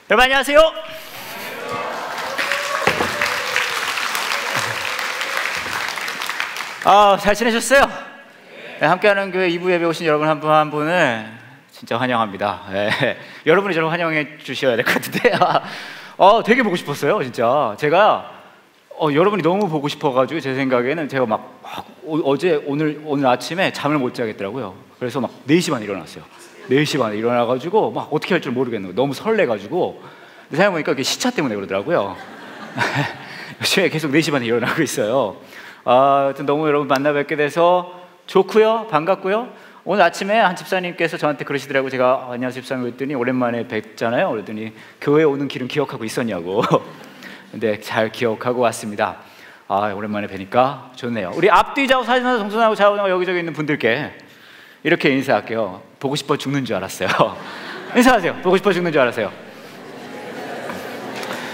여러분 안녕하세요. 잘 지내셨어요? 네, 함께하는 교회 2부 예배 오신 여러분 한 분 한 분을 진짜 환영합니다. 네, 여러분이 저를 환영해 주셔야 될 것 같은데 되게 보고 싶었어요. 진짜 제가 여러분이 너무 보고 싶어가지고 제 생각에는 제가 어제 오늘 아침에 잠을 못 자겠더라고요. 그래서 4시 반에 일어났어요. 4시 반에 일어나가지고 어떻게 할 줄 모르겠는 거예요. 너무 설레가지고. 근데 생각해보니까 그게 시차 때문에 그러더라고요. 요즘에 계속 4시 반에 일어나고 있어요. 하여튼 너무 여러분 만나 뵙게 돼서 좋고요. 반갑고요. 오늘 아침에 한 집사님께서 저한테 그러시더라고요. 제가 안녕하세요 집사님 그랬더니 오랜만에 뵙잖아요. 그랬더니 교회 오는 길은 기억하고 있었냐고. 근데 잘 기억하고 왔습니다. 오랜만에 뵈니까 좋네요. 우리 앞뒤 좌우 사진하고 동선하고 좌우하고 여기저기 있는 분들께 이렇게 인사할게요. 보고 싶어 죽는 줄 알았어요. 인사하세요. 보고 싶어 죽는 줄 알았어요.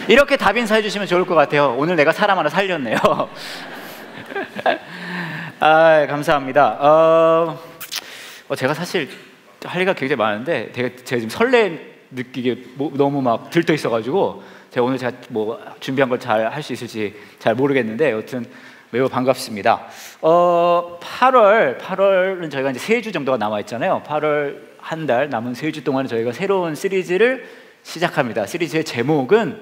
이렇게 답 인사해 주시면 좋을 것 같아요. 오늘 내가 사람 하나 살렸네요. 감사합니다. 제가 사실 할 얘기가 굉장히 많은데 제가 지금 느끼게 너무 들떠 있어가지고 오늘 제가 준비한 걸 잘 할 수 있을지 잘 모르겠는데 여튼 매우 반갑습니다. 8월은 저희가 이제 3주 정도가 남아 있잖아요. 8월 한 달 남은 3주 동안 저희가 새로운 시리즈를 시작합니다. 시리즈의 제목은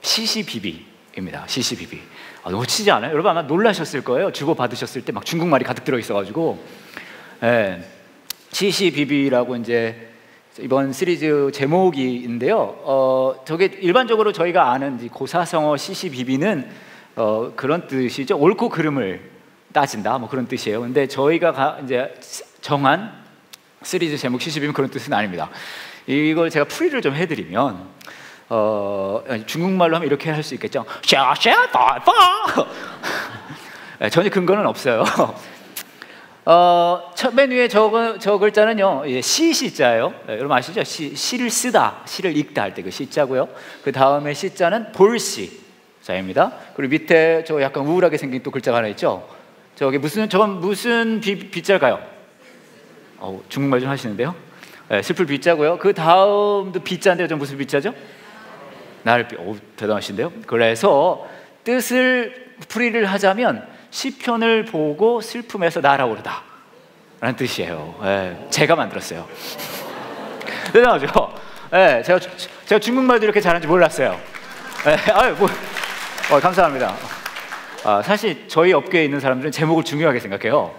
CCBB입니다. CCBB. 너무 치지 않아요? 여러분 아마 놀라셨을 거예요. 주고 받으셨을 때 중국말이 가득 들어 있어가지고. CCBB라고 이제 이번 시리즈 제목인데요. 저게 일반적으로 저희가 아는 고사성어 CCBB는 그런 뜻이죠. 옳고 그름을 따진다, 그런 뜻이에요. 근데 저희가 이제 정한 시리즈 제목 CCBB는 그런 뜻은 아닙니다. 이걸 제가 풀이를 좀 해드리면 중국말로 하면 이렇게 할 수 있겠죠. 전혀 근거는 없어요. 맨 위에 저 글자는요, 시자예요. 여러분 아시죠? 시를 쓰다, 시를 읽다 할 때 그 시자고요. 그 다음에 시자는 볼시 자입니다. 그리고 밑에 저 약간 우울하게 생긴 또 글자가 하나 있죠. 저건 무슨 비자일까요? 중국말 좀 하시는데요. 슬플 비자고요. 그 다음도 비자인데요. 저 무슨 비자죠? 나를 대단하신데요. 그래서 뜻을 풀이를 하자면 시편을 보고 슬픔에서 날아오르다 라는 뜻이에요. 제가 만들었어요. 대단하죠? 제가 중국말도 이렇게 잘하는지 몰랐어요. 감사합니다. 사실 저희 업계에 있는 사람들은 제목을 중요하게 생각해요.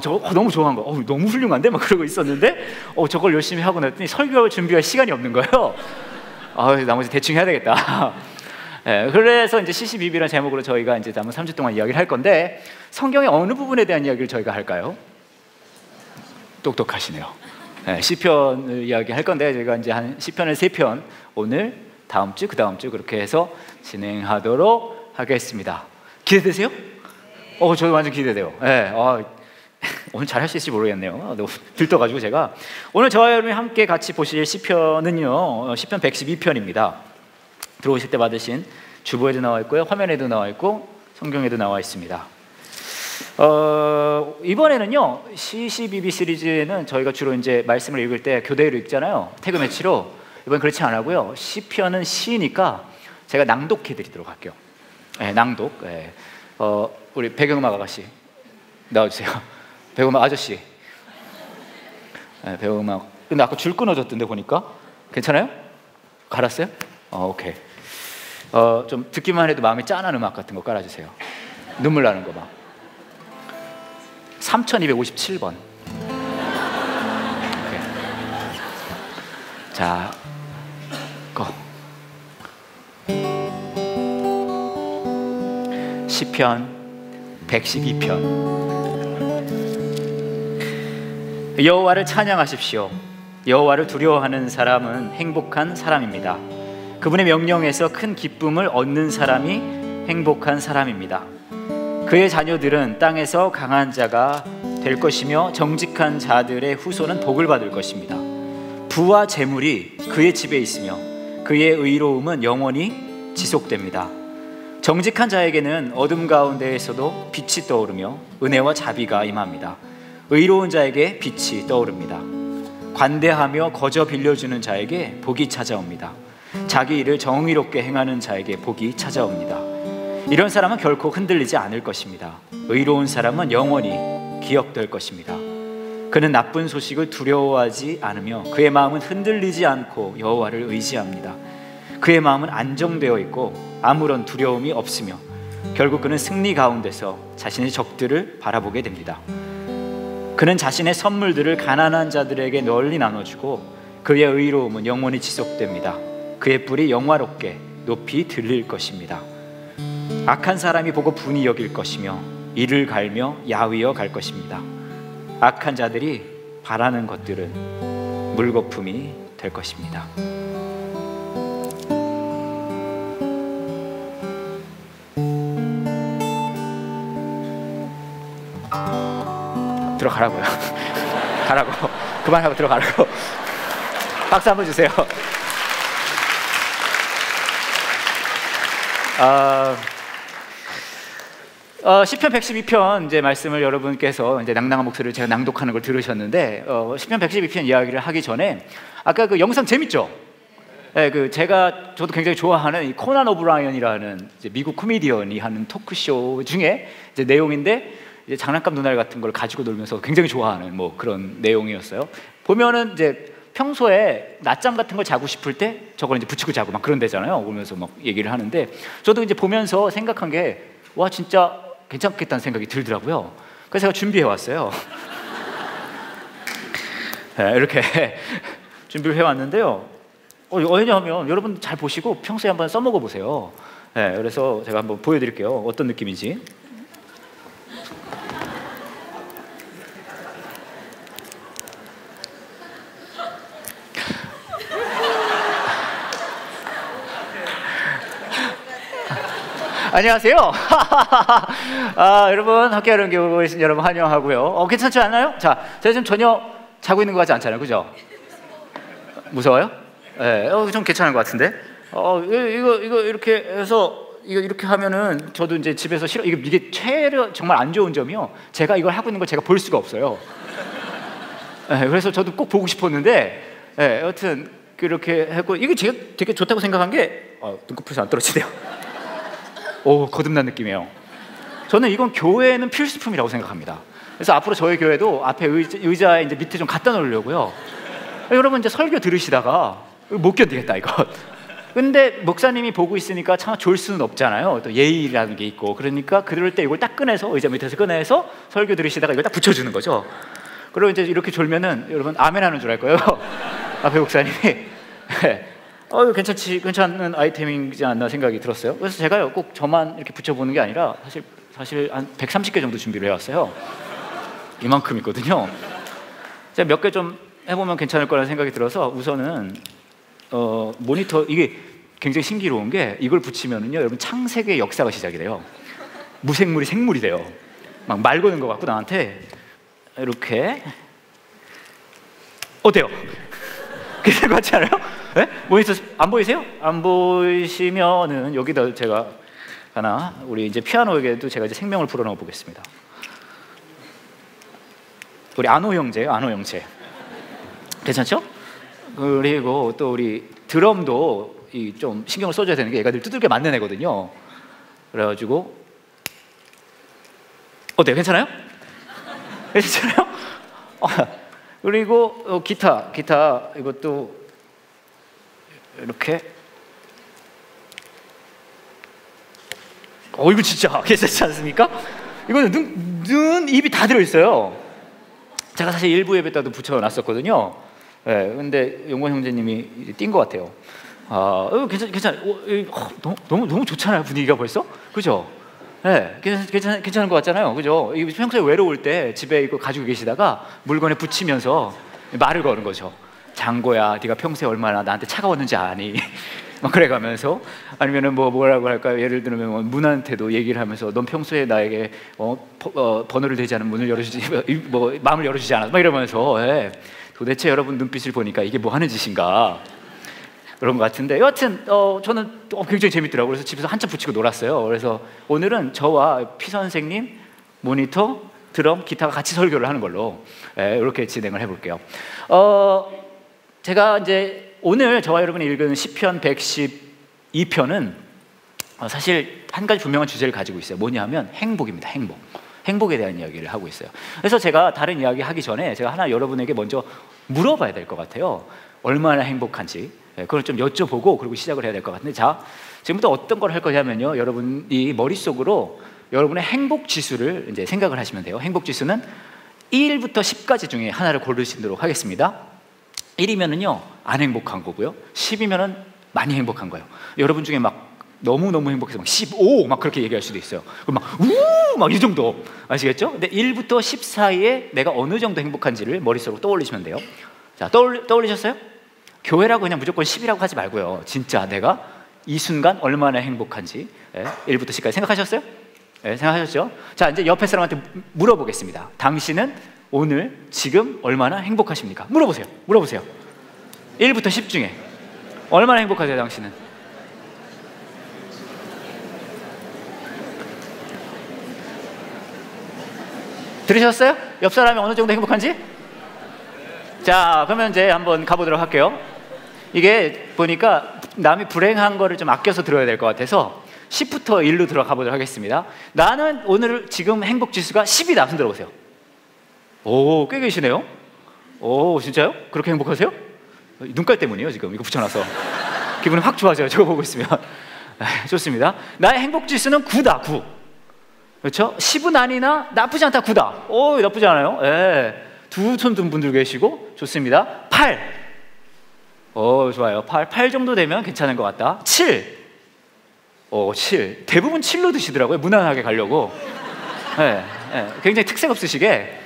저거 너무 좋아한 거, 너무 훌륭한데? 그러고 있었는데 저걸 열심히 하고 났더니 설교 준비할 시간이 없는 거예요. 나머지 대충 해야 되겠다. 그래서 이제 CCBB라는 제목으로 저희가 이제 남은 3주 동안 이야기를 할 건데, 성경의 어느 부분에 대한 이야기를 저희가 할까요? 똑똑하시네요. 시편을 이야기할 건데 저희가 이제 한 시편을 3편 오늘, 다음 주, 그 다음 주 그렇게 해서 진행하도록 하겠습니다. 기대되세요? 저도 완전 기대돼요. 오늘 잘 할 수 있을지 모르겠네요. 너무 들떠가지고 제가 오늘 저와 여러분이 함께 같이 보실 시편은요, 시편 112편입니다. 들어오실 때 받으신 주보에도 나와 있고요, 화면에도 나와 있고 성경에도 나와 있습니다. 이번에는요, CCBB 시리즈에는 저희가 주로 이제 말씀을 읽을 때 교대로 읽잖아요. 태그 매치로. 이번 그렇지 않고요. 시편은 시니까 제가 낭독해 드리도록 할게요. 낭독. 우리 배경음악 아가씨 나와주세요. 배경음악 아저씨. 배경음악. 근데 아까 줄 끊어졌던데 보니까. 괜찮아요? 갈았어요? 오케이. 좀 듣기만 해도 마음이 짠한 음악 같은 거 깔아주세요. 눈물 나는 거 막. 3257번. 오케이. 자, 고. 시편 112편. 여호와를 찬양하십시오. 여호와를 두려워하는 사람은 행복한 사람입니다. 그분의 명령에서 큰 기쁨을 얻는 사람이 행복한 사람입니다. 그의 자녀들은 땅에서 강한 자가 될 것이며 정직한 자들의 후손은 복을 받을 것입니다. 부와 재물이 그의 집에 있으며 그의 의로움은 영원히 지속됩니다. 정직한 자에게는 어둠 가운데에서도 빛이 떠오르며 은혜와 자비가 임합니다. 의로운 자에게 빛이 떠오릅니다. 관대하며 거저 빌려주는 자에게 복이 찾아옵니다. 자기 일을 정의롭게 행하는 자에게 복이 찾아옵니다. 이런 사람은 결코 흔들리지 않을 것입니다. 의로운 사람은 영원히 기억될 것입니다. 그는 나쁜 소식을 두려워하지 않으며 그의 마음은 흔들리지 않고 여호와를 의지합니다. 그의 마음은 안정되어 있고 아무런 두려움이 없으며 결국 그는 승리 가운데서 자신의 적들을 바라보게 됩니다. 그는 자신의 선물들을 가난한 자들에게 널리 나눠주고 그의 의로움은 영원히 지속됩니다. 그의 뿔이 영화롭게 높이 들릴 것입니다. 악한 사람이 보고 분이 여길 것이며 이를 갈며 야위어 갈 것입니다. 악한 자들이 바라는 것들은 물거품이 될 것입니다. 들어가라고요. 가라고. 그만하고 들어가라고. 박수 한번 주세요. 시편 112편 이제 말씀을 여러분께서 이제 낭낭한 목소리를 제가 낭독하는 걸 들으셨는데, 시편 112편 이야기를 하기 전에 아까 그 영상 재밌죠? 네, 저도 굉장히 좋아하는 이 코난 오브라이언이라는 이제 미국 코미디언이 하는 토크쇼 중에 이제 내용인데, 이제 장난감 눈알 같은 걸 가지고 놀면서 굉장히 좋아하는 뭐 그런 내용이었어요. 보면은 이제 평소에 낮잠 같은 걸 자고 싶을 때 저걸 이제 붙이고 자고 막 그런 데잖아요. 그러면서 막 얘기를 하는데, 저도 이제 보면서 생각한 게, 와, 진짜 괜찮겠다는 생각이 들더라고요. 그래서 제가 준비해 왔어요. 네, 이렇게 준비를 해 왔는데요. 왜냐하면 여러분 잘 보시고 평소에 한번 써먹어 보세요. 네, 그래서 제가 한번 보여드릴게요. 어떤 느낌인지. 안녕하세요. 여러분, 학교하는 교회 오신 여러분 환영하고요. 괜찮지 않나요? 자, 제가 지금 전혀 자고 있는 것 같지 않잖아요, 그죠? 무서워요? 네, 좀 괜찮은 것 같은데. 이거 이렇게 해서 이렇게 하면은 저도 이제 집에서 싫어. 이게 정말 안 좋은 점이요. 제가 이걸 하고 있는 걸 제가 볼 수가 없어요. 네, 그래서 저도 꼭 보고 싶었는데, 네, 여튼 그렇게 하고, 이게 제가 되게 좋다고 생각한 게, 눈꺼풀에서 안 떨어지네요. 오, 거듭난 느낌이에요. 저는 이건 교회는 필수품이라고 생각합니다. 그래서 앞으로 저희 교회도 앞에 의자에 이제 밑에 좀 갖다 놓으려고요. 여러분 이제 설교 들으시다가 못 견디겠다 이거. 근데 목사님이 보고 있으니까 참 졸 수는 없잖아요. 또 예의라는 게 있고. 그러니까 그럴 때 이걸 딱 꺼내서, 의자 밑에서 꺼내서 설교 들으시다가 이걸 딱 붙여주는 거죠. 그리고 이제 이렇게 졸면은 여러분 아멘 하는 줄 알 거예요. 앞에 목사님이. 괜찮은 아이템이지 않나 생각이 들었어요. 그래서 제가요, 꼭 저만 이렇게 붙여보는 게 아니라 사실 한 130개 정도 준비를 해왔어요. 이만큼 있거든요. 제가 몇 개 좀 해보면 괜찮을 거라는 생각이 들어서 우선은 모니터, 이게 굉장히 신기로운 게, 이걸 붙이면은요, 여러분 창세기의 역사가 시작이 돼요. 무생물이 생물이 돼요. 막 말 거는 것 같고 나한테 이렇게. 어때요? 괜찮은 것 같지 않아요? 네? 모니터 안 보이세요? 안 보이시면은 여기다 제가 하나, 우리 이제 피아노에게도 제가 이제 생명을 불어넣어 보겠습니다. 우리 안호 형제. 괜찮죠? 그리고 또 우리 드럼도 좀 신경을 써줘야 되는 게, 얘가 늘 두들겨 맞는 애거든요. 그래가지고 어때요? 괜찮아요? 괜찮아요? 그리고 기타 이것도 이렇게. 이거 진짜 괜찮지 않습니까? 이거는 눈, 입이 다 들어있어요. 제가 사실 일부 예배 때도 붙여놨었거든요. 네, 근데 용건 형제님이 띈 것 같아요. 괜찮아. 너무 좋잖아요, 분위기가 벌써? 그죠? 네, 괜찮은 것 같잖아요, 그죠? 평소에 외로울 때 집에 이거 가지고 계시다가 물건에 붙이면서 말을 거는 거죠. 장고야, 네가 평소에 얼마나 나한테 차가웠는지 아니? 막 그래가면서, 아니면은 뭐라고 할까요? 예를 들면 문한테도 얘기를 하면서, 넌 평소에 나에게 번호를 대지 않은 문을 열어주지, 마음을 열어주지 않았어, 막 이러면서. 예. 도대체 여러분 눈빛을 보니까 이게 뭐 하는 짓인가? 그런 것 같은데, 여하튼 저는 굉장히 재밌더라고요. 그래서 집에서 한참 붙이고 놀았어요. 그래서 오늘은 저와 피 선생님, 모니터, 드럼, 기타가 같이 설교를 하는 걸로 이렇게 진행을 해볼게요. 제가 이제 오늘 저와 여러분이 읽은 시편 112편은 사실 한 가지 분명한 주제를 가지고 있어요. 뭐냐면 행복입니다. 행복에 대한 이야기를 하고 있어요. 그래서 제가 다른 이야기 하기 전에 제가 하나 여러분에게 먼저 물어봐야 될 것 같아요. 얼마나 행복한지 그걸 좀 여쭤보고 그리고 시작을 해야 될 것 같은데, 자, 지금부터 어떤 걸 할 거냐면요, 여러분이 머릿속으로 여러분의 행복 지수를 이제 생각을 하시면 돼요. 행복 지수는 1부터 10까지 중에 하나를 고르시도록 하겠습니다. 1이면은요 안 행복한 거고요, 10이면은 많이 행복한 거예요. 여러분 중에 막 너무너무 행복해서 막 15 막 그렇게 얘기할 수도 있어요. 그럼 막 우 막 이 정도, 아시겠죠? 근데 1부터 10 사이에 내가 어느 정도 행복한지를 머릿속으로 떠올리시면 돼요. 자, 떠올리셨어요? 교회라고 그냥 무조건 10이라고 하지 말고요, 진짜 내가 이 순간 얼마나 행복한지 1부터 10까지 생각하셨어요? 네, 생각하셨죠? 자, 이제 옆에 사람한테 물어보겠습니다. 당신은 오늘 지금 얼마나 행복하십니까? 물어보세요. 1부터 10 중에 얼마나 행복하세요, 당신은? 들으셨어요? 옆 사람이 어느 정도 행복한지? 자, 그러면 이제 한번 가보도록 할게요. 이게 보니까 남이 불행한 거를 좀 아껴서 들어야 될 것 같아서 10부터 1로 들어가 보도록 하겠습니다. 나는 오늘 지금 행복 지수가 10이다. 손 들어보세요. 오, 꽤 계시네요. 오, 진짜요? 그렇게 행복하세요? 눈깔 때문이에요, 지금 이거 붙여놔서. 기분이 확 좋아져요, 저거 보고 있으면. 좋습니다. 나의 행복 지수는 9다. 9. 그렇죠? 10은 아니나 나쁘지 않다. 9다. 오, 나쁘지 않아요. 예. 두 손 든 분들 계시고 좋습니다. 8. 오, 좋아요. 8 정도 되면 괜찮은 것 같다. 7. 7. 대부분 7로 드시더라고요, 무난하게 가려고. 예, 굉장히 특색 없으시게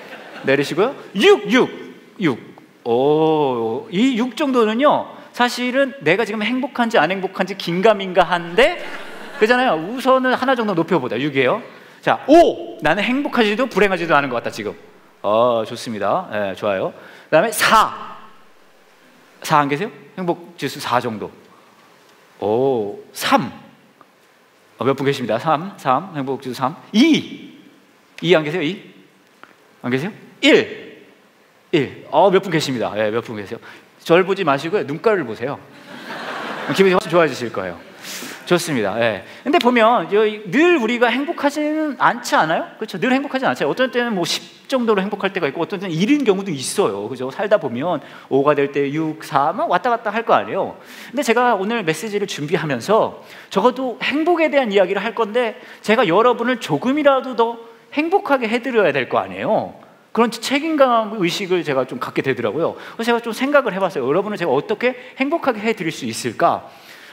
내리시고요. 6. 오, 이 6 정도는요 사실은 내가 지금 행복한지 안 행복한지 긴가민가한데, 그잖아요. 우선은 하나 정도 높여보자. 6이에요. 자, 5. 나는 행복하지도 불행하지도 않은 것 같다 지금. 좋습니다. 네, 좋아요. 그 다음에 4 안 계세요? 행복 지수 4 정도. 오, 3. 몇 분 계십니다. 3 행복 지수 3. 2 안 계세요? 2 안 계세요? 1. 몇 분 계십니다. 네, 몇 분 계세요? 저를 보지 마시고요, 눈가를 보세요. 기분이 훨씬 좋아지실 거예요. 좋습니다. 예. 근데 보면 늘 우리가 행복하지는 않지 않아요? 그렇죠? 늘 행복하지 않죠. 어떤 때는 뭐 10 정도로 행복할 때가 있고, 어떤 때는 1인 경우도 있어요. 그죠? 살다 보면 5가 될 때 6, 4 막 왔다 갔다 할 거 아니에요. 근데 제가 오늘 메시지를 준비하면서 적어도 행복에 대한 이야기를 할 건데, 제가 여러분을 조금이라도 더 행복하게 해드려야 될 거 아니에요. 그런 책임감 의식을 제가 좀 갖게 되더라고요. 그래서 제가 좀 생각을 해봤어요. 여러분을 제가 어떻게 행복하게 해드릴 수 있을까?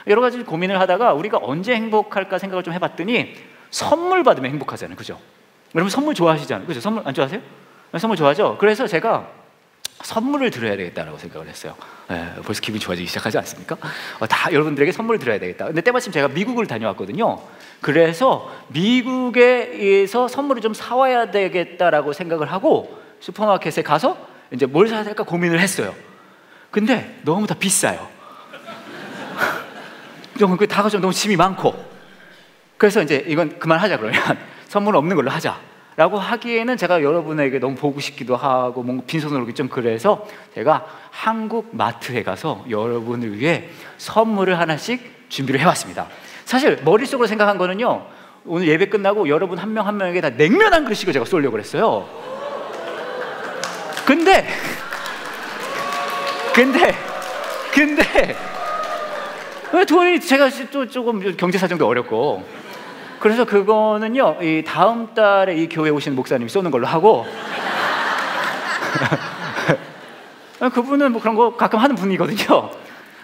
여러 가지 고민을 하다가 우리가 언제 행복할까 생각을 좀 해봤더니, 선물 받으면 행복하잖아요. 그죠? 여러분 선물 좋아하시잖아요. 그죠? 선물 안 좋아하세요? 선물 좋아하죠? 그래서 제가 선물을 드려야 되겠다라고 생각을 했어요. 벌써 기분이 좋아지기 시작하지 않습니까? 다 여러분들에게 선물을 드려야 되겠다. 근데 때마침 제가 미국을 다녀왔거든요. 그래서 미국에서 선물을 좀 사와야 되겠다라고 생각을 하고 슈퍼마켓에 가서 이제 뭘 사야 될까 고민을 했어요. 근데 너무 다 비싸요. 다 가지고 너무 짐이 많고, 그래서 이제 이건 그만하자, 그러면 선물 없는 걸로 하자라고 하기에는 제가 여러분에게 너무 보고 싶기도 하고 뭔가 빈손으로 오기 좀 그래서 제가 한국 마트에 가서 여러분을 위해 선물을 하나씩 준비를 해왔습니다. 사실 머릿속으로 생각한 거는요, 오늘 예배 끝나고 여러분 한 명 한 명에게 다 냉면 한 그릇씩을 제가 쏘려고 그랬어요. 근데 돈이, 제가 또 조금 경제 사정도 어렵고, 그래서 그거는요 이 다음 달에 이 교회 오시는 목사님이 쏘는 걸로 하고 그분은 뭐 그런 거 가끔 하는 분이거든요.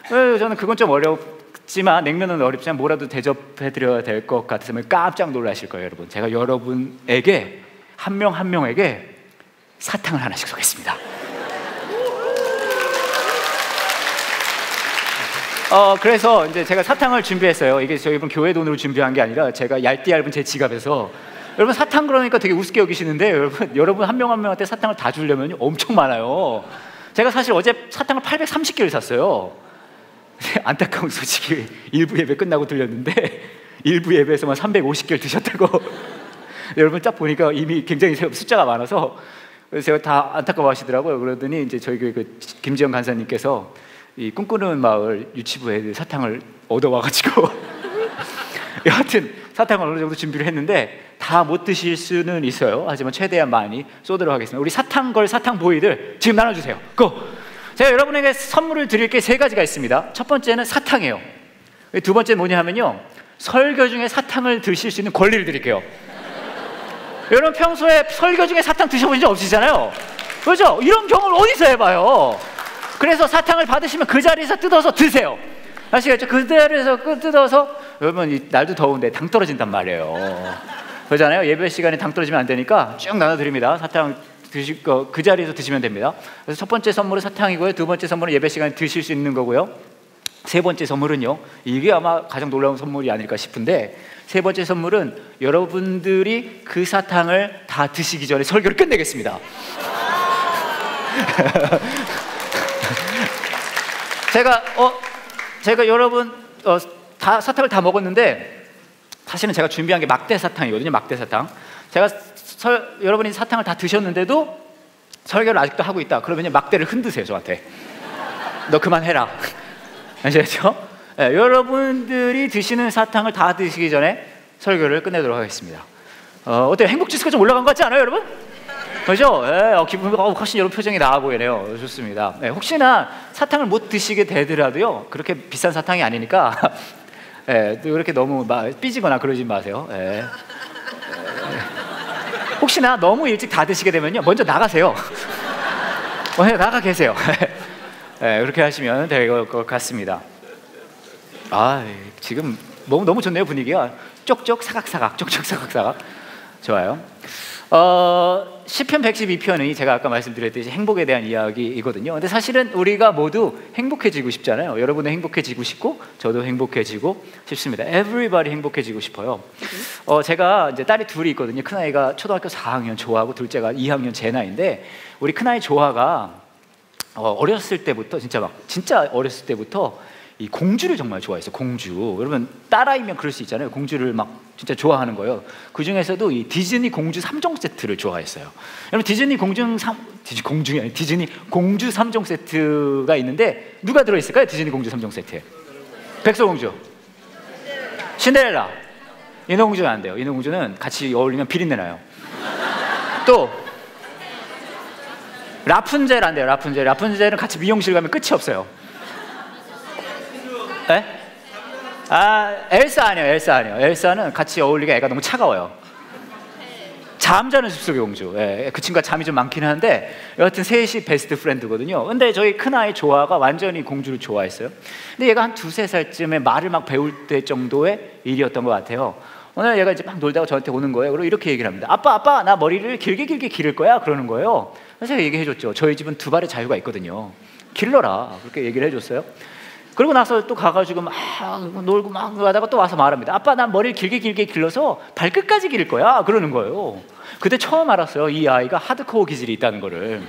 저는 그건 좀 어렵지만, 냉면은 어렵지만 뭐라도 대접해드려야 될 것 같으면 깜짝 놀라실 거예요, 여러분. 제가 여러분에게 한 명 한 명에게 사탕을 하나씩 쏘겠습니다. 그래서 이제 제가 사탕을 준비했어요. 이게 저희 이번 교회 돈으로 준비한 게 아니라 제가 얇은 제 지갑에서. 여러분 사탕 그러니까 되게 우습게 여기시는데, 여러분 한 명 한 명한테 사탕을 다 주려면 엄청 많아요. 제가 사실 어제 사탕을 830개를 샀어요. 안타까운 소식이 일부 예배 끝나고 들렸는데, 일부 예배에서만 350개를 드셨다고. 여러분 딱 보니까 이미 굉장히 숫자가 많아서, 그래서 제가 다 안타까워하시더라고요. 그러더니 이제 저희 그 김지영 간사님께서 이 꿈꾸는 마을 유치부 애들 사탕을 얻어와가지고 여하튼 사탕을 어느 정도 준비를 했는데 다 못 드실 수는 있어요. 하지만 최대한 많이 쏘도록 하겠습니다. 우리 사탕걸 사탕 보이들 지금 나눠주세요. 고! 제가 여러분에게 선물을 드릴 게 세 가지가 있습니다. 첫 번째는 사탕이에요. 두 번째는 뭐냐 하면요, 설교 중에 사탕을 드실 수 있는 권리를 드릴게요. 여러분 평소에 설교 중에 사탕 드셔보신 적 없으시잖아요. 그렇죠? 이런 경험을 어디서 해봐요. 그래서 사탕을 받으시면 그 자리에서 뜯어서 드세요. 아시겠죠? 그 자리에서 뜯어서, 여러분 이 날도 더운데 당 떨어진단 말이에요. 그러잖아요. 예배 시간에 당 떨어지면 안 되니까 쭉 나눠드립니다. 사탕 드실 거 그 자리에서 드시면 됩니다. 그래서 첫 번째 선물은 사탕이고요, 두 번째 선물은 예배 시간에 드실 수 있는 거고요, 세 번째 선물은요, 이게 아마 가장 놀라운 선물이 아닐까 싶은데, 세 번째 선물은 여러분들이 그 사탕을 다 드시기 전에 설교를 끝내겠습니다. 제가 여러분 다 사탕을 다 먹었는데, 사실은 제가 준비한 게 막대 사탕이거든요. 막대 사탕. 제가 여러분이 사탕을 다 드셨는데도 설교를 아직도 하고 있다 그러면 막대를 흔드세요, 저한테. 너 그만해라. 아시겠죠? 네, 여러분들이 드시는 사탕을 다 드시기 전에 설교를 끝내도록 하겠습니다. 어때요? 행복지수가 좀 올라간 것 같지 않아요, 여러분? 그죠? 네, 기분 훨씬 여러분 표정이 나아 보이네요. 좋습니다. 네, 혹시나 사탕을 못 드시게 되더라도요, 그렇게 비싼 사탕이 아니니까 네, 그렇게 너무 삐지거나 그러지 마세요. 네. 혹시나 너무 일찍 다 드시게 되면요, 먼저 나가세요. 나가 계세요. 네, 그렇게 하시면 될 것 같습니다. 지금 너무 좋네요, 분위기가. 쪽쪽 사각사각, 쪽쪽 사각사각. 좋아요. 시편 112편이 제가 아까 말씀드렸듯이 행복에 대한 이야기이거든요. 근데 사실은 우리가 모두 행복해지고 싶잖아요. 여러분은 행복해지고 싶고 저도 행복해지고 싶습니다. Everybody 행복해지고 싶어요. 제가 이제 딸이 둘이 있거든요. 큰아이가 초등학교 4학년 조하고 둘째가 2학년 제 나이인데, 우리 큰아이 조하가 어렸을 때부터 진짜 어렸을 때부터 이 공주를 정말 좋아했어요. 공주. 여러분 딸아이면 그럴 수 있잖아요. 공주를 막 진짜 좋아하는 거예요. 그 중에서도 이 디즈니 공주 3종 세트를 좋아했어요. 여러분 디즈니 공주 3종 세트가 있는데 누가 들어있을까요? 디즈니 공주 3종 세트에. 백설공주, 신데렐라, 인어공주는 안 돼요. 인어공주는 같이 어울리면 비린내 나요. 또 라푼젤 안 돼요. 라푼젤은 같이 미용실 가면 끝이 없어요. 네? 엘사 아니에요. 엘사는 같이 어울리기 애가 너무 차가워요. 잠자는 숲속의 공주. 그 친구가 잠이 좀 많긴 한데 여하튼 셋이 베스트 프렌드거든요. 근데 저희 큰아이 조아가 완전히 공주를 좋아했어요. 근데 얘가 한 2-3살쯤에 말을 막 배울 때 정도의 일이었던 것 같아요. 오늘 얘가 이제 막 놀다가 저한테 오는 거예요. 그리고 이렇게 얘기를 합니다. 아빠 나 머리를 길게 기를 거야 그러는 거예요. 그래서 제가 얘기해줬죠. 저희 집은 2발의 자유가 있거든요. 길러라. 그렇게 얘기를 해줬어요. 그리고 나서 또 가가지고 막 놀고 막 하다가 또 와서 말합니다. 아빠 난 머리를 길게 길러서 발끝까지 기를 거야 그러는 거예요. 그때 처음 알았어요. 이 아이가 하드코어 기질이 있다는 거를.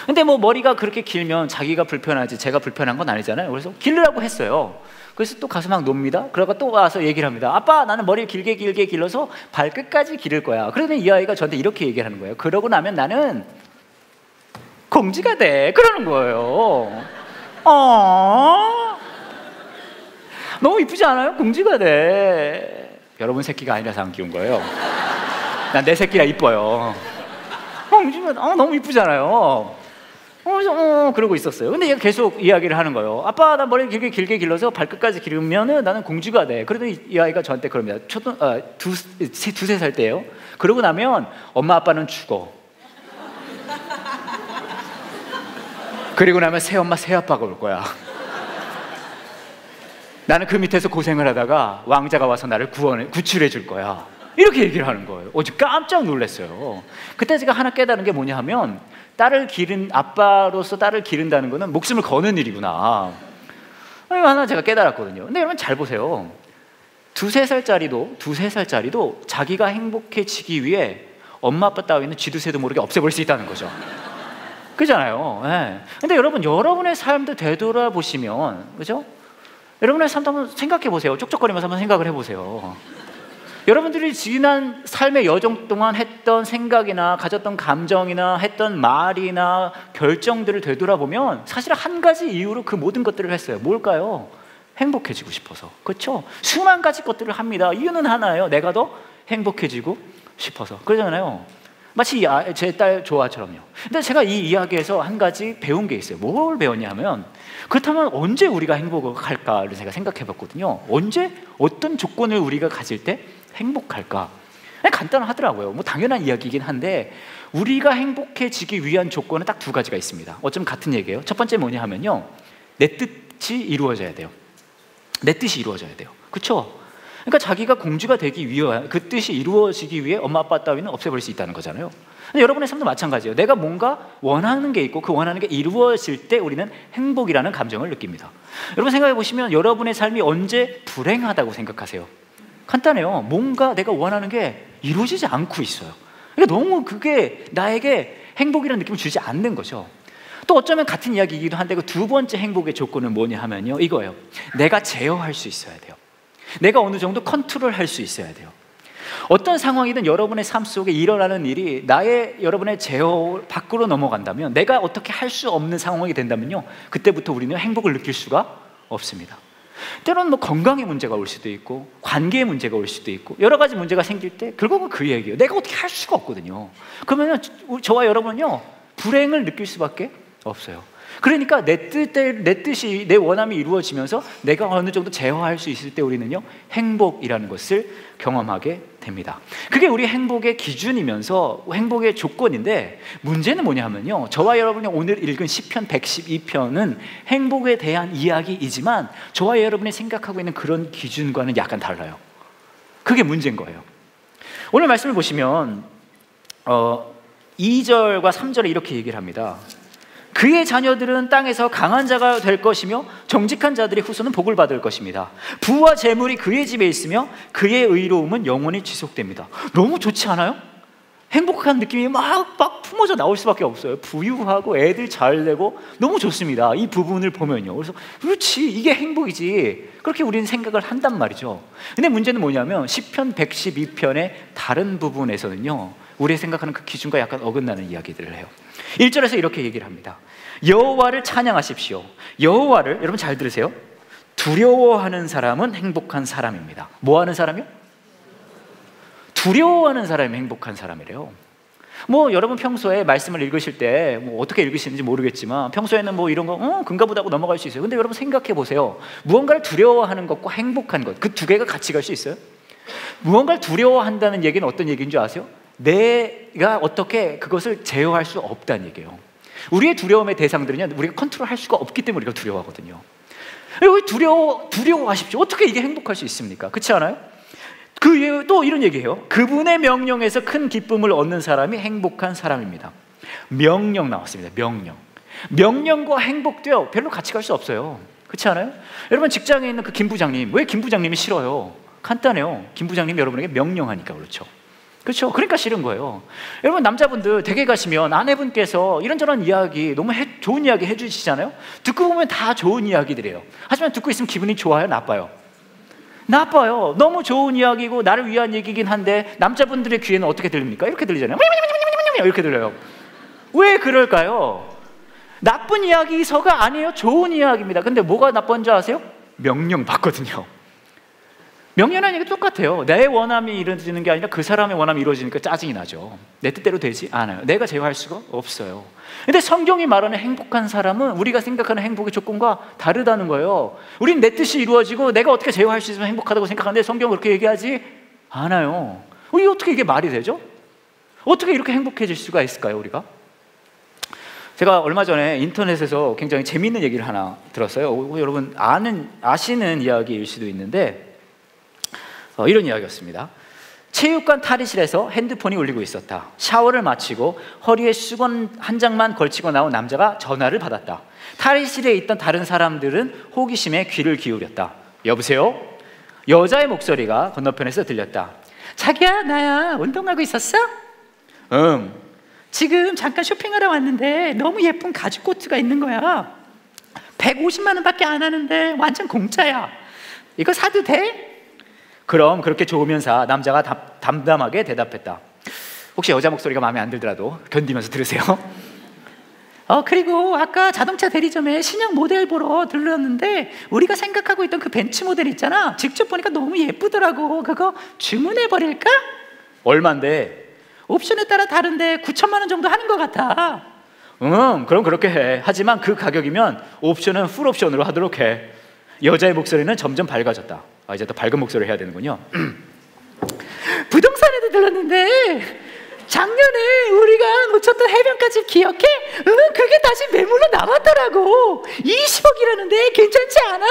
근데 뭐 머리가 그렇게 길면 자기가 불편하지 제가 불편한 건 아니잖아요. 그래서 기르라고 했어요. 그래서 또 가서 막 놉니다. 그러다가 또 와서 얘기를 합니다. 아빠 나는 머리를 길게 길러서 발끝까지 기를 거야. 그러면 이 아이가 저한테 이렇게 얘기를 하는 거예요. 그러고 나면 나는 공주가 돼 그러는 거예요. 너무 이쁘지 않아요? 공주가 돼. 여러분 새끼가 아니라서 안 끼운 거예요. 난 내 새끼라 이뻐요. 공주가 너무 이쁘잖아요. 그러고 있었어요. 근데 얘가 계속 이야기를 하는 거예요. 아빠 나 머리 길게 길러서 발끝까지 기르면은 나는 공주가 돼. 그러더니 이 아이가 저한테 그럽니다. 2-3살 때예요. 그러고 나면 엄마 아빠는 죽어. 그리고 나면 새엄마 새아빠가 올 거야. 나는 그 밑에서 고생을 하다가 왕자가 와서 나를 구출해 줄 거야. 이렇게 얘기를 하는 거예요. 어제 깜짝 놀랐어요. 그때 제가 하나 깨달은 게 뭐냐 하면 아빠로서 딸을 기른다는 거는 목숨을 거는 일이구나. 하나 제가 깨달았거든요. 근데 여러분 잘 보세요. 2-3살짜리도 자기가 행복해지기 위해 엄마 아빠 따위는 쥐두새도 모르게 없애버릴 수 있다는 거죠. 그잖아요. 네. 근데 여러분 여러분의 삶도 되돌아보시면 그죠? 여러분의 삶도 한번 생각해 보세요. 쪽쪽거리면서 한번 생각을 해보세요. 여러분들이 지난 삶의 여정 동안 했던 생각이나 가졌던 감정이나 했던 말이나 결정들을 되돌아보면 사실 한 가지 이유로 그 모든 것들을 했어요. 뭘까요? 행복해지고 싶어서. 그렇죠? 수만 가지 것들을 합니다. 이유는 하나예요. 내가 더 행복해지고 싶어서. 그러잖아요. 마치 제 딸 조아처럼요. 근데 제가 이 이야기에서 한 가지 배운 게 있어요. 뭘 배웠냐면, 그렇다면 언제 우리가 행복할까를 제가 생각해 봤거든요. 언제 어떤 조건을 우리가 가질 때 행복할까? 간단하더라고요. 뭐 당연한 이야기이긴 한데, 우리가 행복해지기 위한 조건은 딱 두 가지가 있습니다. 어쩌면 같은 얘기예요. 첫 번째 뭐냐 하면요, 내 뜻이 이루어져야 돼요. 내 뜻이 이루어져야 돼요. 그렇죠? 그러니까 자기가 공주가 되기 위해, 그 뜻이 이루어지기 위해 엄마 아빠 따위는 없애버릴 수 있다는 거잖아요. 근데 여러분의 삶도 마찬가지예요. 내가 뭔가 원하는 게 있고 그 원하는 게 이루어질 때 우리는 행복이라는 감정을 느낍니다. 여러분 생각해 보시면 여러분의 삶이 언제 불행하다고 생각하세요? 간단해요. 뭔가 내가 원하는 게 이루어지지 않고 있어요. 그러니까 너무 그게 나에게 행복이라는 느낌을 주지 않는 거죠. 또 어쩌면 같은 이야기이기도 한데, 그 두 번째 행복의 조건은 뭐냐 하면요, 이거예요. 내가 제어할 수 있어야 돼요. 내가 어느 정도 컨트롤할 수 있어야 돼요. 어떤 상황이든 여러분의 삶 속에 일어나는 일이 여러분의 제어 밖으로 넘어간다면, 내가 어떻게 할 수 없는 상황이 된다면요, 그때부터 우리는 행복을 느낄 수가 없습니다. 때로는 뭐 건강의 문제가 올 수도 있고 관계의 문제가 올 수도 있고 여러 가지 문제가 생길 때 결국은 그 얘기예요. 내가 어떻게 할 수가 없거든요. 그러면 저와 여러분은요, 불행을 느낄 수밖에 없어요. 그러니까 내 뜻이, 내 원함이 이루어지면서 내가 어느 정도 제어할 수 있을 때 우리는요, 행복이라는 것을 경험하게 됩니다. 그게 우리 행복의 기준이면서 행복의 조건인데, 문제는 뭐냐 하면요, 저와 여러분이 오늘 읽은 시편 112편은 행복에 대한 이야기이지만 저와 여러분이 생각하고 있는 그런 기준과는 약간 달라요. 그게 문제인 거예요. 오늘 말씀을 보시면 2절과 3절에 이렇게 얘기를 합니다. 그의 자녀들은 땅에서 강한 자가 될 것이며 정직한 자들의 후손은 복을 받을 것입니다. 부와 재물이 그의 집에 있으며 그의 의로움은 영원히 지속됩니다. 너무 좋지 않아요? 행복한 느낌이 막 품어져 나올 수밖에 없어요. 부유하고 애들 잘 되고 너무 좋습니다. 이 부분을 보면요. 그래서 그렇지, 이게 행복이지, 그렇게 우리는 생각을 한단 말이죠. 근데 문제는 뭐냐면 시편 112편의 다른 부분에서는요, 우리가 생각하는 그 기준과 약간 어긋나는 이야기들을 해요. 1절에서 이렇게 얘기를 합니다. 여호와를 찬양하십시오. 여호와를, 여러분 잘 들으세요, 두려워하는 사람은 행복한 사람입니다. 뭐 하는 사람이요? 두려워하는 사람이 행복한 사람이래요. 뭐 여러분 평소에 말씀을 읽으실 때 뭐 어떻게 읽으시는지 모르겠지만 평소에는 뭐 이런 거 그런가 보다 하고 넘어갈 수 있어요. 근데 여러분 생각해 보세요. 무언가를 두려워하는 것과 행복한 것, 그 두 개가 같이 갈 수 있어요? 무언가를 두려워한다는 얘기는 어떤 얘기인 줄 아세요? 내가 어떻게 그것을 제어할 수 없다는 얘기예요. 우리의 두려움의 대상들은요, 우리가 컨트롤할 수가 없기 때문에 우리가 두려워하거든요. 왜 두려워하십시오. 어떻게 이게 행복할 수 있습니까? 그렇지 않아요? 또 이런 얘기해요. 그분의 명령에서 큰 기쁨을 얻는 사람이 행복한 사람입니다. 명령 나왔습니다. 명령과 행복도요, 별로 같이 갈 수 없어요. 그렇지 않아요? 여러분 직장에 있는 그 김 부장님, 왜 김 부장님이 싫어요? 간단해요. 김 부장님이 여러분에게 명령하니까 그렇죠. 그렇죠? 그러니까 싫은 거예요. 여러분 남자분들 댁에 가시면 아내분께서 이런저런 이야기, 너무 좋은 이야기 해주시잖아요. 듣고 보면 다 좋은 이야기들이에요. 하지만 듣고 있으면 기분이 좋아요? 나빠요? 나빠요. 너무 좋은 이야기고 나를 위한 얘기긴 한데 남자분들의 귀에는 어떻게 들립니까? 이렇게 들리잖아요. 이렇게 들려요. 왜 그럴까요? 나쁜 이야기서가 아니에요. 좋은 이야기입니다. 근데 뭐가 나쁜 줄 아세요? 명령 받거든요. 명령하는 얘기 똑같아요. 내 원함이 이루어지는 게 아니라 그 사람의 원함이 이루어지니까 짜증이 나죠. 내 뜻대로 되지 않아요. 내가 제어할 수가 없어요. 근데 성경이 말하는 행복한 사람은 우리가 생각하는 행복의 조건과 다르다는 거예요. 우린 내 뜻이 이루어지고 내가 어떻게 제어할 수 있으면 행복하다고 생각하는데 성경은 그렇게 얘기하지 않아요. 어떻게 이게 말이 되죠? 어떻게 이렇게 행복해질 수가 있을까요, 우리가? 제가 얼마 전에 인터넷에서 굉장히 재미있는 얘기를 하나 들었어요. 여러분 아시는 이야기일 수도 있는데 이런 이야기였습니다. 체육관 탈의실에서 핸드폰이 울리고 있었다. 샤워를 마치고 허리에 수건 한 장만 걸치고 나온 남자가 전화를 받았다. 탈의실에 있던 다른 사람들은 호기심에 귀를 기울였다. 여보세요? 여자의 목소리가 건너편에서 들렸다. 자기야, 나야. 운동하고 있었어? 응. 지금 잠깐 쇼핑하러 왔는데 너무 예쁜 가죽 코트가 있는 거야. 150만 원밖에 안 하는데 완전 공짜야. 이거 사도 돼? 그럼 그렇게 좋으면서 남자가 담담하게 대답했다. 혹시 여자 목소리가 마음에 안 들더라도 견디면서 들으세요. 그리고 아까 자동차 대리점에 신형 모델 보러 들렀는데 우리가 생각하고 있던 그 벤츠 모델 있잖아. 직접 보니까 너무 예쁘더라고. 그거 주문해버릴까? 얼만데? 옵션에 따라 다른데 9천만 원 정도 하는 것 같아. 그럼 그렇게 해. 하지만 그 가격이면 옵션은 풀옵션으로 하도록 해. 여자의 목소리는 점점 밝아졌다. 이제 또 밝은 목소리를 해야 되는군요. 부동산에도 들렀는데 작년에 우리가 놓쳤던 해변가집 기억해? 그게 다시 매물로 나왔더라고. 20억이라는데 괜찮지 않아?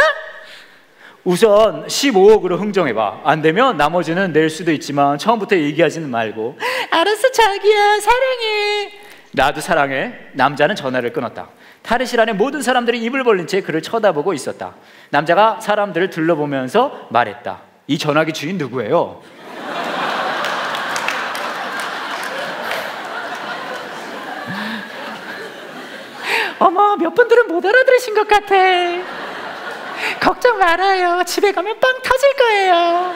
우선 15억으로 흥정해봐. 안 되면 나머지는 낼 수도 있지만 처음부터 얘기하지는 말고. 알았어 자기야, 사랑해. 나도 사랑해. 남자는 전화를 끊었다. 탈의실 안에 모든 사람들이 입을 벌린 채 그를 쳐다보고 있었다. 남자가 사람들을 둘러보면서 말했다. 이 전화기 주인 누구예요? 어머, 몇 분들은 못 알아들으신 것 같아. 걱정 말아요. 집에 가면 빵 터질 거예요.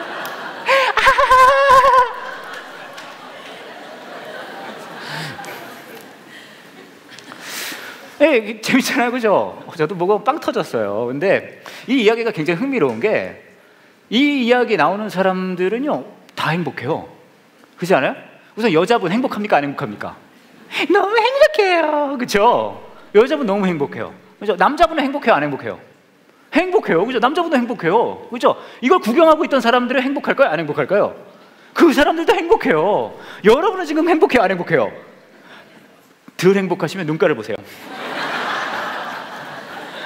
네, 재밌잖아요, 그죠? 저도 보고 빵 터졌어요. 근데 이 이야기가 굉장히 흥미로운 게, 이 이야기 나오는 사람들은요 다 행복해요. 그렇지 않아요? 우선 여자분 행복합니까, 안 행복합니까? 너무 행복해요. 그렇죠? 여자분 너무 행복해요. 그죠? 남자분은 행복해요, 안 행복해요? 행복해요. 그죠? 남자분도 행복해요. 그죠? 이걸 구경하고 있던 사람들은 행복할까요, 안 행복할까요? 그 사람들도 행복해요. 여러분은 지금 행복해요, 안 행복해요? 덜 행복하시면 눈가를 보세요.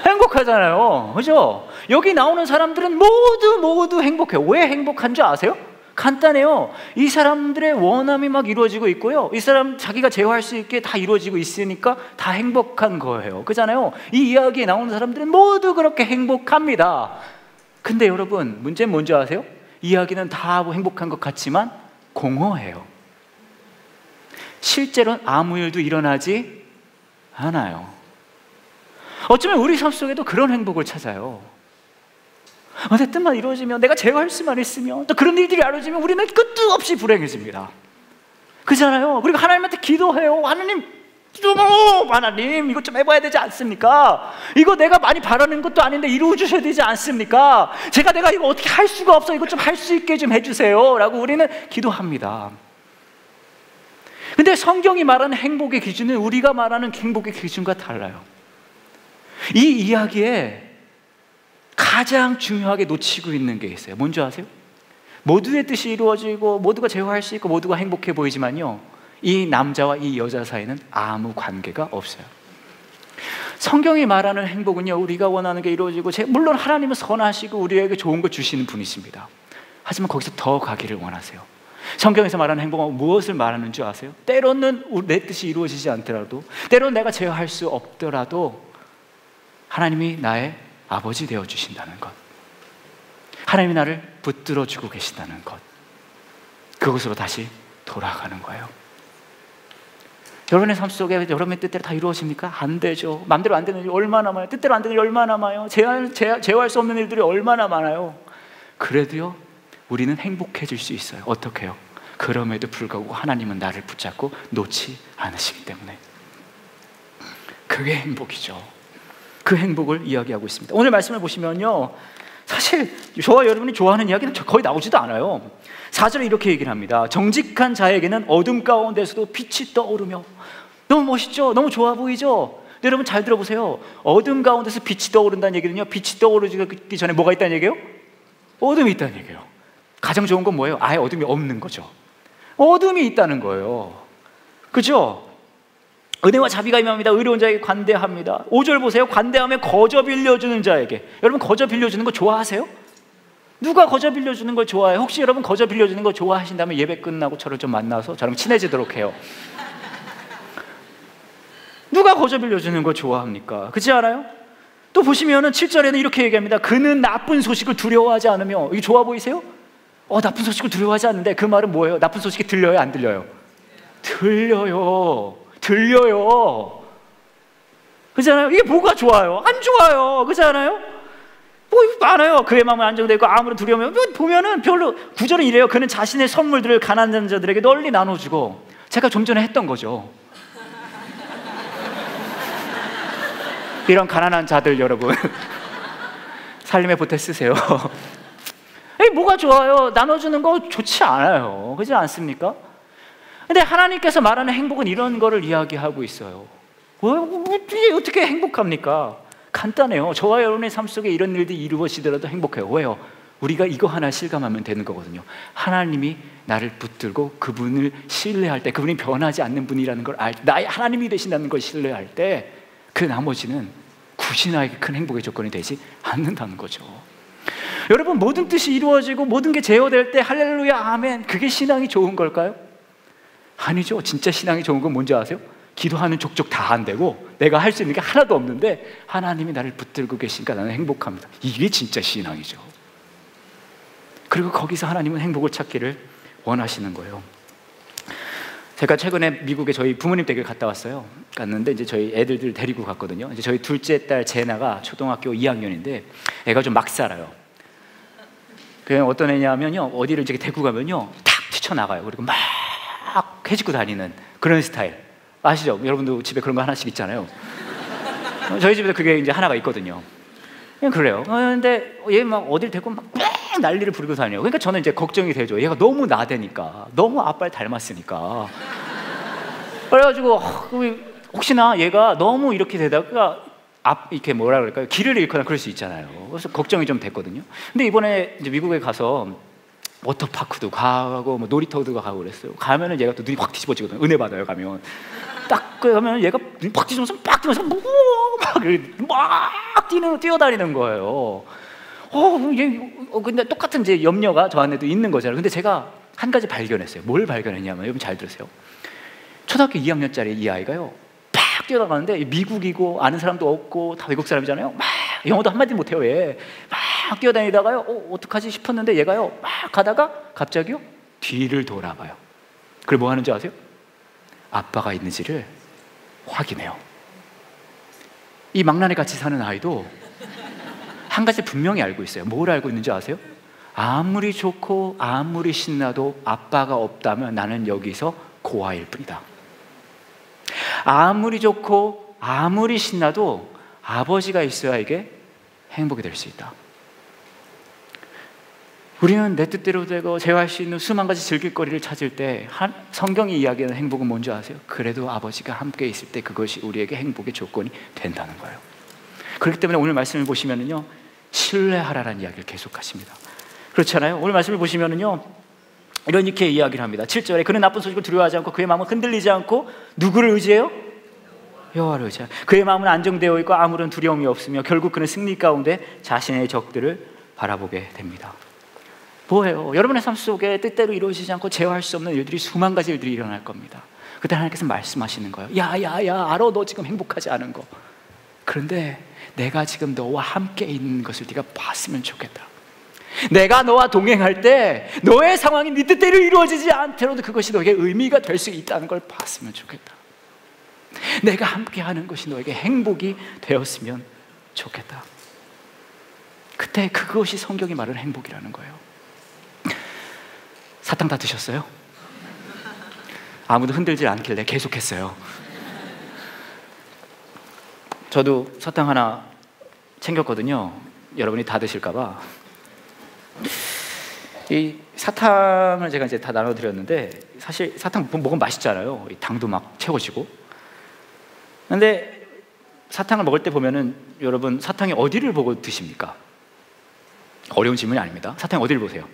행복하잖아요. 그죠? 여기 나오는 사람들은 모두 행복해요. 왜 행복한 줄 아세요? 간단해요. 이 사람들의 원함이 막 이루어지고 있고요, 이 사람 자기가 제어할 수 있게 다 이루어지고 있으니까 다 행복한 거예요. 그잖아요. 이 이야기에 나오는 사람들은 모두 그렇게 행복합니다. 근데 여러분, 문제는 뭔지 아세요? 이야기는 다 행복한 것 같지만 공허해요. 실제로는 아무 일도 일어나지 않아요. 어쩌면 우리 삶 속에도 그런 행복을 찾아요. 내 뜻만 이루어지면, 내가 제어할 수만 있으면, 또 그런 일들이 이루어지면 우리는 끝도 없이 불행해집니다. 그렇잖아요. 그리고 하나님한테 기도해요. 하나님 이것 좀 해봐야 되지 않습니까? 이거 내가 많이 바라는 것도 아닌데 이루어 주셔야 되지 않습니까? 내가 이거 어떻게 할 수가 없어. 이것 좀 할 수 있게 좀 해주세요 라고 우리는 기도합니다. 근데 성경이 말하는 행복의 기준은 우리가 말하는 행복의 기준과 달라요. 이 이야기에 가장 중요하게 놓치고 있는 게 있어요. 뭔지 아세요? 모두의 뜻이 이루어지고 모두가 제어할 수 있고 모두가 행복해 보이지만요, 이 남자와 이 여자 사이는 아무 관계가 없어요. 성경이 말하는 행복은요, 우리가 원하는 게 이루어지고, 물론 하나님은 선하시고 우리에게 좋은 걸 주시는 분이십니다. 하지만 거기서 더 가기를 원하세요. 성경에서 말하는 행복은 무엇을 말하는 줄 아세요? 때로는 내 뜻이 이루어지지 않더라도, 때로는 내가 제어할 수 없더라도 하나님이 나의 아버지 되어주신다는 것, 하나님이 나를 붙들어주고 계신다는 것, 그것으로 다시 돌아가는 거예요. 여러분의 삶 속에 여러분의 뜻대로 다 이루어집니까? 안 되죠. 마음대로 안 되는 일이 얼마나 많아요. 뜻대로 안 되는 일이 얼마나 많아요. 제어할 수 없는 일들이 얼마나 많아요. 그래도요, 우리는 행복해질 수 있어요. 어떻게 해요? 그럼에도 불구하고 하나님은 나를 붙잡고 놓지 않으시기 때문에. 그게 행복이죠. 그 행복을 이야기하고 있습니다. 오늘 말씀을 보시면요, 사실 저와 여러분이 좋아하는 이야기는 거의 나오지도 않아요. 4절에 이렇게 얘기를 합니다. 정직한 자에게는 어둠 가운데서도 빛이 떠오르며. 너무 멋있죠? 너무 좋아 보이죠? 근데 여러분 잘 들어보세요. 어둠 가운데서 빛이 떠오른다는 얘기는요, 빛이 떠오르기 전에 뭐가 있다는 얘기예요? 어둠이 있다는 얘기예요. 가장 좋은 건 뭐예요? 아예 어둠이 없는 거죠. 어둠이 있다는 거예요. 그죠? 은혜와 자비가 임합니다. 의로운 자에게 관대합니다. 5절 보세요. 관대하며 거저 빌려주는 자에게. 여러분 거저 빌려주는 거 좋아하세요? 누가 거저 빌려주는 걸 좋아해요? 혹시 여러분 거저 빌려주는 거 좋아하신다면 예배 끝나고 저를 좀 만나서 저랑 친해지도록 해요. 누가 거저 빌려주는 거 좋아합니까? 그렇지 않아요? 또 보시면은 7절에는 이렇게 얘기합니다. 그는 나쁜 소식을 두려워하지 않으며. 이게 좋아 보이세요? 나쁜 소식을 두려워하지 않는데, 그 말은 뭐예요? 나쁜 소식이 들려요, 안 들려요? 들려요. 그렇잖아요. 이게 뭐가 좋아요? 안 좋아요. 그렇잖아요. 않아요. 그의 마음은 안정되고 아무런 두려움이 없고, 보면은 별로 구절은 이래요. 그는 자신의 선물들을 가난한 자들에게 널리 나눠주고. 제가 좀 전에 했던 거죠. 이런 가난한 자들 여러분 살림에 보태 쓰세요. 에이, 뭐가 좋아요? 나눠주는 거 좋지 않아요. 그렇지 않습니까? 근데 하나님께서 말하는 행복은 이런 거를 이야기하고 있어요. 어떻게 행복합니까? 간단해요. 저와 여러분의 삶 속에 이런 일들이 이루어지더라도 행복해요. 왜요? 우리가 이거 하나 실감하면 되는 거거든요. 하나님이 나를 붙들고 그분을 신뢰할 때, 그분이 변하지 않는 분이라는 걸 알 때, 나의 하나님이 되신다는 걸 신뢰할 때, 그 나머지는 굳이 나에게 큰 행복의 조건이 되지 않는다는 거죠. 여러분, 모든 뜻이 이루어지고 모든 게 제어될 때 할렐루야 아멘, 그게 신앙이 좋은 걸까요? 아니죠. 진짜 신앙이 좋은 건 뭔지 아세요? 기도하는 족족 다 안 되고 내가 할 수 있는 게 하나도 없는데 하나님이 나를 붙들고 계시니까 나는 행복합니다. 이게 진짜 신앙이죠. 그리고 거기서 하나님은 행복을 찾기를 원하시는 거예요. 제가 최근에 미국에 저희 부모님 댁을 갔다 왔어요. 갔는데 이제 저희 애들들 데리고 갔거든요. 이제 저희 둘째 딸 제나가 초등학교 2학년인데 애가 좀 막 살아요. 그 어떤 애냐면요, 어디를 이제 데리고 가면요 탁 튀쳐나가요. 그리고 막 해집고 다니는 그런 스타일 아시죠? 여러분도 집에 그런 거 하나씩 있잖아요. 저희 집에도 그게 이제 하나가 있거든요. 그냥 그래요. 근데 얘 막 어딜 데리고 막 난리를 부리고 다녀요. 그러니까 저는 이제 걱정이 되죠. 얘가 너무 나대니까, 너무 아빠를 닮았으니까. 그래가지고 혹시나 얘가 너무 이렇게 되다가 이렇게 뭐라 그럴까요? 길을 잃거나 그럴 수 있잖아요. 그래서 걱정이 좀 됐거든요. 근데 이번에 이제 미국에 가서 워터파크도 가고 뭐 놀이터도 가고 그랬어요. 가면은 얘가 또 눈이 확 뒤집어지거든요. 은혜 받아요. 가면 딱 가면 얘가 눈이 확 뒤집어서 막 뛰면서 막 뛰어다니는 거예요. 근데 똑같은 이제 염려가 저 안에도 있는 거잖아요. 근데 제가 한 가지 발견했어요. 뭘 발견했냐면, 여러분 잘 들으세요. 초등학교 2학년짜리 이 아이가요 막 뛰어나가는데, 미국이고 아는 사람도 없고 다 외국 사람이잖아요. 막 영어도 한마디 못해요. 얘 막 뛰어다니다가요 어떡하지 싶었는데 얘가요 막 가다가 갑자기요 뒤를 돌아봐요. 그리고 뭐 하는지 아세요? 아빠가 있는지를 확인해요. 이 망나니 같이 사는 아이도 한 가지 분명히 알고 있어요. 뭘 알고 있는지 아세요? 아무리 좋고 아무리 신나도 아빠가 없다면 나는 여기서 고아일 뿐이다. 아무리 좋고 아무리 신나도 아버지가 있어야 이게 행복이 될 수 있다. 우리는 내 뜻대로 되고 제어할 수 있는 수만 가지 즐길 거리를 찾을 때 성경이 이야기하는 행복은 뭔지 아세요? 그래도 아버지가 함께 있을 때 그것이 우리에게 행복의 조건이 된다는 거예요. 그렇기 때문에 오늘 말씀을 보시면은요 신뢰하라라는 이야기를 계속하십니다. 그렇잖아요. 오늘 말씀을 보시면은요 이렇게 이야기를 합니다. 7절에 그는 나쁜 소식을 두려워하지 않고 그의 마음은 흔들리지 않고 누구를 의지해요? 여호와를 의지해요. 그의 마음은 안정되어 있고 아무런 두려움이 없으며 결국 그는 승리 가운데 자신의 적들을 바라보게 됩니다. 뭐예요? 여러분의 삶 속에 뜻대로 이루어지지 않고 제어할 수 없는 일들이 수만 가지 일들이 일어날 겁니다. 그때 하나님께서 말씀하시는 거예요. 야야야, 알아, 너 지금 행복하지 않은 거. 그런데 내가 지금 너와 함께 있는 것을 네가 봤으면 좋겠다. 내가 너와 동행할 때 너의 상황이 네 뜻대로 이루어지지 않더라도 그것이 너에게 의미가 될 수 있다는 걸 봤으면 좋겠다. 내가 함께하는 것이 너에게 행복이 되었으면 좋겠다. 그때 그것이 성경이 말하는 행복이라는 거예요. 사탕 다 드셨어요? 아무도 흔들지 않길래 계속했어요. 저도 사탕 하나 챙겼거든요. 여러분이 다 드실까 봐. 이 사탕을 제가 이제 다 나눠드렸는데 사실 사탕 먹으면 맛있잖아요. 당도 막 채워지고. 근데 사탕을 먹을 때 보면은 여러분 사탕이 어디를 보고 드십니까? 어려운 질문이 아닙니다. 사탕이 어디를 보세요?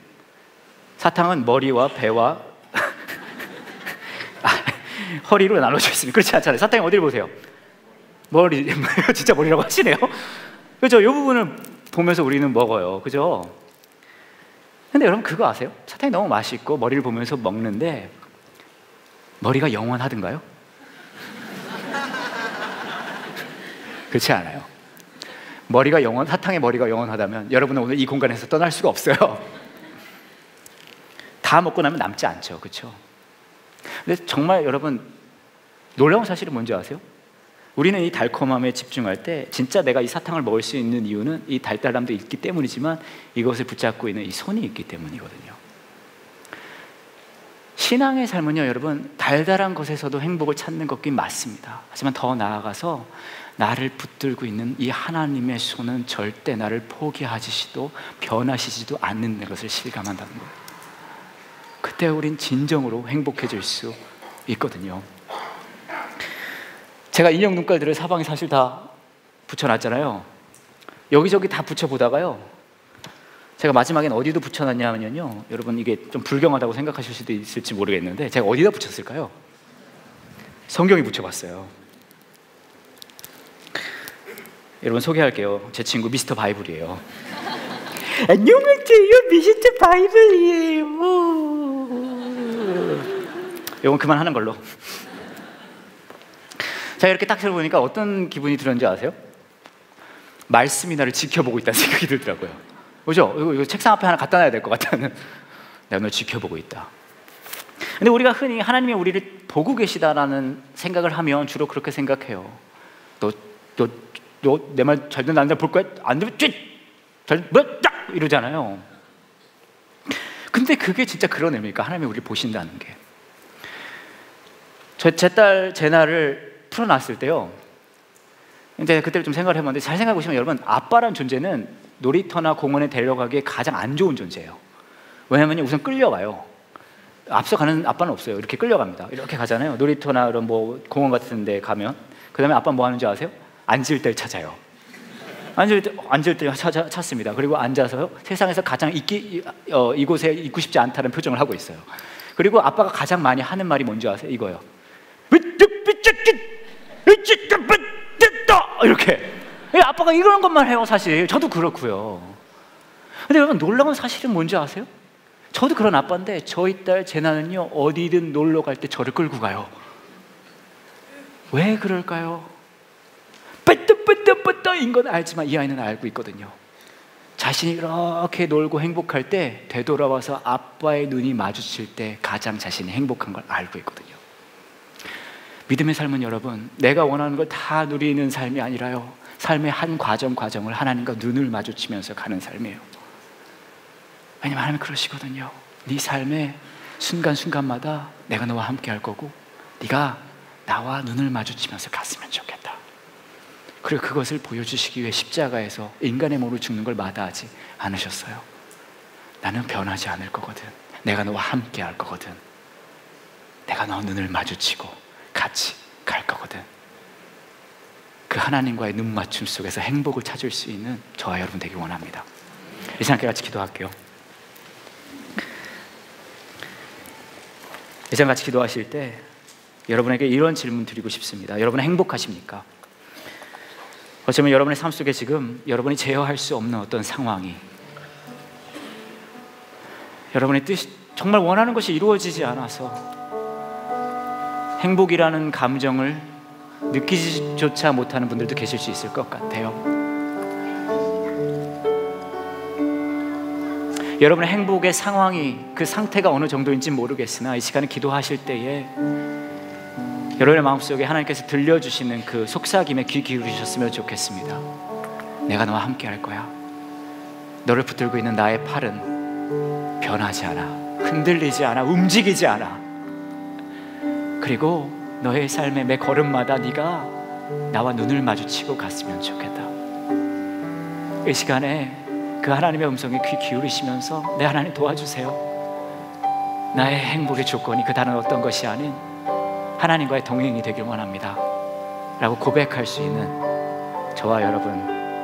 사탕은 머리와 배와 허리로 나눠져 있습니다. 그렇지 않잖아요. 사탕이 어디를 보세요? 머리. 진짜 머리라고 하시네요. 그렇죠? 이 부분을 보면서 우리는 먹어요. 그죠? 근데 여러분 그거 아세요? 사탕이 너무 맛있고 머리를 보면서 먹는데 머리가 영원하던가요? 그렇지 않아요. 사탕의 머리가 영원하다면 여러분은 오늘 이 공간에서 떠날 수가 없어요. 다 먹고 나면 남지 않죠. 그렇죠? 근데 정말 여러분 놀라운 사실은 뭔지 아세요? 우리는 이 달콤함에 집중할 때 진짜 내가 이 사탕을 먹을 수 있는 이유는 이 달달함도 있기 때문이지만 이것을 붙잡고 있는 이 손이 있기 때문이거든요. 신앙의 삶은요, 여러분, 달달한 것에서도 행복을 찾는 것긴 맞습니다. 하지만 더 나아가서 나를 붙들고 있는 이 하나님의 손은 절대 나를 포기하시지도 변하시지도 않는 것을 실감한다는 거예요. 그때 우린 진정으로 행복해질 수 있거든요. 제가 인형 눈깔들을 사방에 사실 다 붙여놨잖아요. 여기저기 다 붙여보다가요, 제가 마지막엔 어디도 붙여놨냐면요, 여러분 이게 좀 불경하다고 생각하실 수도 있을지 모르겠는데 제가 어디다 붙였을까요? 성경에 붙여봤어요. 여러분 소개할게요. 제 친구 미스터 바이블이에요. 안녕하세요, 미스터 바이블이에요. 이건 그만하는 걸로. 자, 이렇게 딱 들어보니까 어떤 기분이 들었는지 아세요? 말씀이 나를 지켜보고 있다는 생각이 들더라고요. 그죠? 이거 책상 앞에 하나 갖다 놔야 될 것 같다는. 내가 널 지켜보고 있다. 근데 우리가 흔히 하나님이 우리를 보고 계시다라는 생각을 하면 주로 그렇게 생각해요. 너 내 말 잘 듣는 안 볼 거야? 안 들으면 이러잖아요. 근데 그게 진짜 그런 의미일까? 하나님이 우리를 보신다는 게. 제 딸 제나를 풀어놨을 때요, 이제 그때를 좀 생각을 해봤는데, 잘 생각해 보시면 여러분, 아빠란 존재는 놀이터나 공원에 데려가기에 가장 안 좋은 존재예요. 왜냐하면 우선 끌려가요. 앞서 가는 아빠는 없어요. 이렇게 끌려갑니다. 이렇게 가잖아요. 놀이터나 이런 뭐 공원 같은 데 가면. 그 다음에 아빠는 뭐 하는지 아세요? 앉을 때를 찾아요. 앉을 때 찾습니다. 그리고 앉아서요, 세상에서 가장 이곳에 있고 싶지 않다는 표정을 하고 있어요. 그리고 아빠가 가장 많이 하는 말이 뭔지 아세요? 이거요. 이렇게. 아빠가 이런 것만 해요, 사실. 저도 그렇고요. 근데 여러분, 놀라운 사실은 뭔지 아세요? 저도 그런 아빠인데 저희 딸 제나는요, 어디든 놀러 갈 때 저를 끌고 가요. 왜 그럴까요? 인 건 알지만 이 아이는 알고 있거든요. 자신이 이렇게 놀고 행복할 때 되돌아와서 아빠의 눈이 마주칠 때 가장 자신이 행복한 걸 알고 있거든요. 믿음의 삶은 여러분, 내가 원하는 걸 다 누리는 삶이 아니라요, 삶의 한 과정을 하나님과 눈을 마주치면서 가는 삶이에요. 왜냐면 하나님은 그러시거든요. 네 삶의 순간순간마다 내가 너와 함께 할 거고 네가 나와 눈을 마주치면서 갔으면 좋겠다. 그리고 그것을 보여주시기 위해 십자가에서 인간의 몸을 죽는 걸 마다하지 않으셨어요. 나는 변하지 않을 거거든. 내가 너와 함께 할 거거든. 내가 너와 눈을 마주치고 같이 갈 거거든. 그 하나님과의 눈 맞춤 속에서 행복을 찾을 수 있는 저와 여러분 되기 원합니다. 이 시간 같이 기도할게요. 이 시간 같이 기도하실 때 여러분에게 이런 질문 드리고 싶습니다. 여러분은 행복하십니까? 어쩌면 여러분의 삶 속에 지금 여러분이 제어할 수 없는 어떤 상황이, 여러분의 뜻이 정말 원하는 것이 이루어지지 않아서 행복이라는 감정을 느끼지조차 못하는 분들도 계실 수 있을 것 같아요. 여러분의 행복의 상황이, 그 상태가 어느 정도인지 모르겠으나 이 시간에 기도하실 때에 여러분의 마음속에 하나님께서 들려주시는 그 속삭임에 귀 기울이셨으면 좋겠습니다. 내가 너와 함께 할 거야. 너를 붙들고 있는 나의 팔은 변하지 않아, 흔들리지 않아, 움직이지 않아. 그리고 너의 삶의 매 걸음마다 네가 나와 눈을 마주치고 갔으면 좋겠다. 이 시간에 그 하나님의 음성에 귀 기울이시면서, 내 하나님 도와주세요. 나의 행복의 조건이 그 다른 어떤 것이 아닌 하나님과의 동행이 되길 원합니다 라고 고백할 수 있는 저와 여러분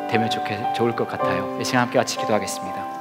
되면 좋을 것 같아요. 이 시간 함께 같이 기도하겠습니다.